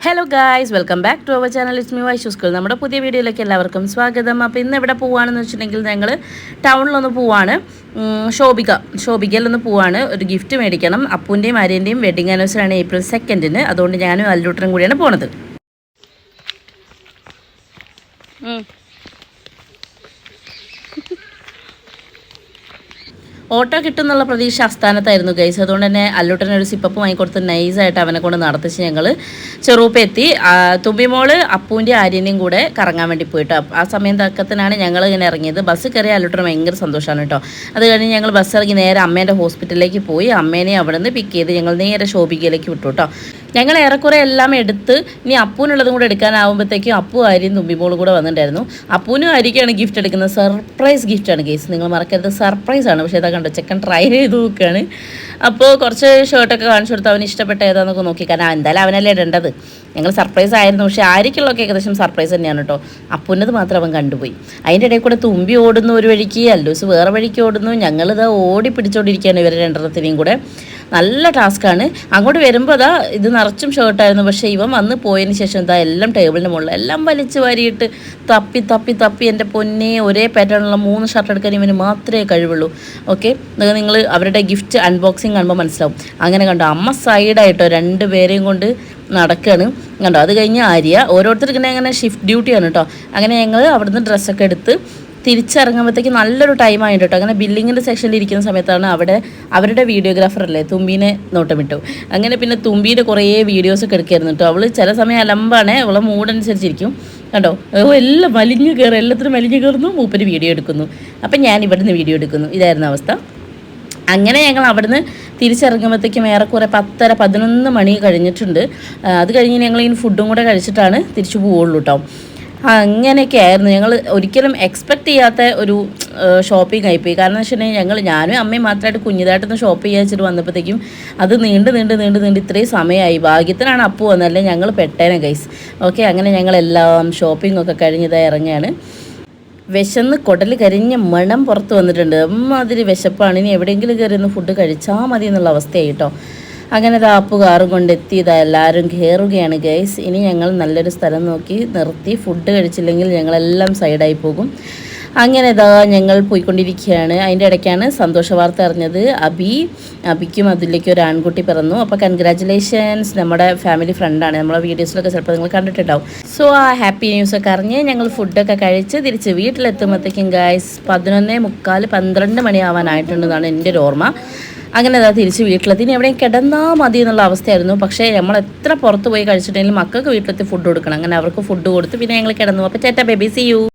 Hello guys, welcome back to our channel. It's me Vaishu school. നമ്മുടെ പുതിയ വീഡിയോയിലേക്ക് എല്ലാവർക്കും സ്വാഗതം. അപ്പോൾ ഇന്ന് എവിടെ പോവുകയാണെന്ന് വെച്ചിട്ടുണ്ടെങ്കിൽ ഞങ്ങൾ ടൗണിലൊന്ന് പോവാണ്. ഷോബികയിലൊന്ന് പോവാണ്. ഒരു ഗിഫ്റ്റ് മേടിക്കണം. അപ്പൂൻ്റെയും ആര്യൻ്റെയും വെഡിങ് ആനിവേഴ്സറി ആണ് April 2. അതുകൊണ്ട് ഞാനും അല്ലൂട്ടനും കൂടിയാണ് പോണത്. ഓട്ടോ കിട്ടുമെന്നുള്ള പ്രതീക്ഷ അസ്ഥാനത്തായിരുന്നു ഗൈസ്. അതുകൊണ്ട് തന്നെ അല്ലൂട്ടനൊരു സിപ്പപ്പ് വാങ്ങിക്കൊടുത്ത് നൈസായിട്ട് അവനെ കൊണ്ട് നടത്തിച്ച് ഞങ്ങൾ ചെറുപ്പം എത്തി. തുമ്പിമോള് അപ്പൂൻ്റെ ആര്യനെയും കൂടെ കറങ്ങാൻ വേണ്ടി പോയിട്ടോ. ആ സമയം തക്കത്തിനാണ് ഞങ്ങൾ ഇങ്ങനെ ഇറങ്ങിയത്. ബസ് കയറി അല്ലൂട്ടന് ഭയങ്കര സന്തോഷമാണ് കേട്ടോ. അത് കഴിഞ്ഞ് ഞങ്ങൾ ബസ് ഇറങ്ങി നേരെ അമ്മേൻ്റെ ഹോസ്പിറ്റലിലേക്ക് പോയി. അമ്മേനെ അവിടെ നിന്ന് പിക്ക് ചെയ്ത് ഞങ്ങൾ നേരെ ഷോപ്പിക്കയിലേക്ക് വിട്ടു കേട്ടോ. ഞങ്ങൾ ഏറെക്കുറെ എല്ലാം എടുത്ത് ഇനി അപ്പൂനുള്ളതും കൂടെ എടുക്കാനാവുമ്പോഴത്തേക്കും അപ്പു ആര്യയും തുമ്പിമോളും കൂടെ വന്നിട്ടുണ്ടായിരുന്നു. അപ്പൂനും ആര്യക്കാണ് ഗിഫ്റ്റ് എടുക്കുന്നത്. സർപ്രൈസ് ഗിഫ്റ്റാണ് ഗൈസ്, നിങ്ങൾ മറക്കരുത്. സർപ്രൈസാണ്. പക്ഷേ ഇതാ കണ്ടോ, ചെക്കൻ ട്രൈ ചെയ്ത് നോക്കുകയാണ്. അപ്പോൾ കുറച്ച് ഷർട്ടൊക്കെ കാണിച്ചു കൊടുത്ത് അവന് ഇഷ്ടപ്പെട്ട ഏതാണെന്നൊക്കെ നോക്കി. കാരണം എന്തായാലും അവനല്ലേ ഇടേണ്ടത്. ഞങ്ങൾ സർപ്രൈസ് ആയിരുന്നു. പക്ഷേ ആര്യക്കുള്ളതൊക്കെ ഏകദേശം സർപ്രൈസ് തന്നെയാണ് കേട്ടോ. അപ്പൂനത് മാത്രം അവൻ കണ്ടുപോയി. അതിൻ്റെ ഇടയിൽ കൂടെ തുമ്പി ഓടുന്നു ഒരു വഴിക്ക്, അല്ലൂസ് വേറെ വഴിക്ക് ഓടുന്നു. ഞങ്ങളിത് ഓടി പിടിച്ചുകൊണ്ടിരിക്കുകയാണ് ഇവരെ രണ്ടെണ്ണത്തിനെയും കൂടെ. നല്ല ടാസ്ക്കാണ്. അങ്ങോട്ട് വരുമ്പോൾ അതാ ഇത് നിറച്ചും ഷർട്ടായിരുന്നു. പക്ഷേ ഇവൻ വന്ന് പോയതിന് ശേഷം ഇതാ എല്ലാം ടേബിളിൻ്റെ മുകളിൽ എല്ലാം വലിച്ച് വാരിയിട്ട് തപ്പി തപ്പി തപ്പി എൻ്റെ പൊന്നെ ഒരേ പാറ്റേണുള്ള 3 ഷർട്ട് എടുക്കാൻ ഇവന് മാത്രമേ കഴിവുള്ളൂ. ഓക്കെ, നിങ്ങൾ അവരുടെ ഗിഫ്റ്റ് അൺബോക്സിങ് കാണുമ്പോൾ മനസ്സിലാവും. അങ്ങനെ കണ്ടോ, അമ്മ സൈഡായിട്ടോ 2 പേരെയും കൊണ്ട് നടക്കുകയാണ് കണ്ടോ. അത് കഴിഞ്ഞ് ആര്യ ഓരോരുത്തർക്കും അങ്ങനെ ഷിഫ്റ്റ് ഡ്യൂട്ടിയാണ് കേട്ടോ. അങ്ങനെ ഞങ്ങൾ അവിടുന്ന് ഡ്രസ്സൊക്കെ എടുത്ത് തിരിച്ചിറങ്ങുമ്പോഴത്തേക്ക് നല്ലൊരു ടൈമായിട്ട് കേട്ടോ. അങ്ങനെ ബില്ലിങ്ങിൻ്റെ സെക്ഷനിൽ ഇരിക്കുന്ന സമയത്താണ് അവിടെ അവരുടെ വീഡിയോഗ്രാഫറല്ലേ തുമ്പീനെ നോട്ടമിട്ടു. അങ്ങനെ പിന്നെ തുമ്പീൻ്റെ കുറേ വീഡിയോസൊക്കെ എടുക്കായിരുന്നു കേട്ടോ. അവൾ ചില സമയം അലമ്പാണ്, അവളെ മൂഡനുസരിച്ചിരിക്കും കേട്ടോ. എല്ലാം വലിഞ്ഞു കയറും, എല്ലാത്തിനും വലിഞ്ഞു കയറുന്നു. മൂപ്പര് വീഡിയോ എടുക്കുന്നു, അപ്പം ഞാൻ ഇവിടുന്ന് വീഡിയോ എടുക്കുന്നു. ഇതായിരുന്നു അവസ്ഥ. അങ്ങനെ ഞങ്ങൾ അവിടുന്ന് തിരിച്ചിറങ്ങുമ്പോഴത്തേക്കും ഏറെക്കുറെ 10:30-11 മണി കഴിഞ്ഞിട്ടുണ്ട്. അത് കഴിഞ്ഞ് ഞങ്ങൾ ഈ ഫുഡും കൂടെ കഴിച്ചിട്ടാണ് തിരിച്ചു പോവുള്ളൂ കേട്ടോ. അങ്ങനെയൊക്കെ ആയിരുന്നു. ഞങ്ങൾ ഒരിക്കലും എക്സ്പെക്റ്റ് ചെയ്യാത്ത ഒരു ഷോപ്പിംഗ് ആയിപ്പോയി. കാരണം എന്ന് വെച്ചിട്ടുണ്ടെങ്കിൽ ഞാനും അമ്മയും മാത്രമായിട്ട് കുഞ്ഞിതായിട്ടൊന്ന് ഷോപ്പ് ചെയ്യാൻ വെച്ചിട്ട് വന്നപ്പോഴത്തേക്കും അത് നീണ്ട് ഇത്രയും സമയമായി. ഭാഗ്യത്തിനാണ് അപ്പു വന്നല്ലേ, ഞങ്ങൾ പെട്ടേനെ ഗൈസ്. ഓക്കെ, അങ്ങനെ ഞങ്ങളെല്ലാം ഷോപ്പിംഗ് ഒക്കെ കഴിഞ്ഞതായി ഇറങ്ങിയാണ്. വിശന്ന് കുടൽ കരിഞ്ഞ മണം പുറത്ത് വന്നിട്ടുണ്ട്. അമ്മാതിരി വിശപ്പാണ്. ഇനി എവിടെയെങ്കിലും കയറി ഒന്ന് ഫുഡ് കഴിച്ചാൽ മതി എന്നുള്ള അവസ്ഥയായി കേട്ടോ. അങ്ങനെ അപ്പു കാറും കൊണ്ടെത്തി എല്ലാവരും കയറുകയാണ് ഗൈസ്. ഇനി ഞങ്ങൾ നല്ലൊരു സ്ഥലം നോക്കി നിർത്തി. ഫുഡ് കഴിച്ചില്ലെങ്കിൽ ഞങ്ങളെല്ലാം സൈഡായി പോകും. അങ്ങനെ ഞങ്ങൾ പോയിക്കൊണ്ടിരിക്കുകയാണ്. അതിൻ്റെ ഇടയ്ക്കാണ് സന്തോഷ വാർത്ത അറിഞ്ഞത്. അബിക്കും അതിലേക്ക് ഒരു ആൺകുട്ടി പിറന്നു. അപ്പോൾ കൺഗ്രാറ്റുലേഷൻസ്. നമ്മുടെ ഫാമിലി ഫ്രണ്ടാണ്. നമ്മളെ വീഡിയോസിലൊക്കെ ചിലപ്പോൾ നിങ്ങൾ കണ്ടിട്ടുണ്ടാവും. സോ ആ ഹാപ്പി ന്യൂസൊക്കെ അറിഞ്ഞ് ഞങ്ങൾ ഫുഡൊക്കെ കഴിച്ച് തിരിച്ച് വീട്ടിലെത്തുമ്പോഴത്തേക്കും ഗൈസ് 11:45-12 മണിയാവാനായിട്ടുണ്ടെന്നാണ് എൻ്റെ ഒരു ഓർമ്മ. അങ്ങനെ തിരിച്ച് വീട്ടിലെത്തി. ഇനി എവിടെയും കിടന്നാൽ മതി എന്നുള്ള അവസ്ഥയായിരുന്നു. പക്ഷേ നമ്മൾ എത്ര പുറത്ത് പോയി കഴിച്ചിട്ടുണ്ടെങ്കിലും മക്കൾക്ക് വീട്ടിലെത്തി ഫുഡ് കൊടുക്കണം. അങ്ങനെ അവർക്ക് ഫുഡ് കൊടുത്ത് പിന്നെ ഞങ്ങൾ കിടന്നു. അപ്പോൾ ചേട്ടാ ബേബി, സി യു.